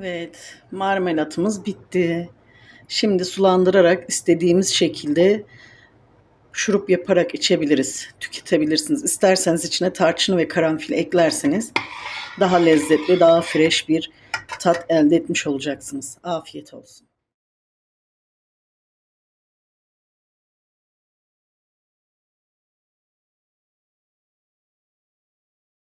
Evet, marmelatımız bitti. Şimdi sulandırarak istediğimiz şekilde şurup yaparak içebiliriz, tüketebilirsiniz. İsterseniz içine tarçın ve karanfil eklerseniz daha lezzetli, daha fresh bir tat elde etmiş olacaksınız. Afiyet olsun.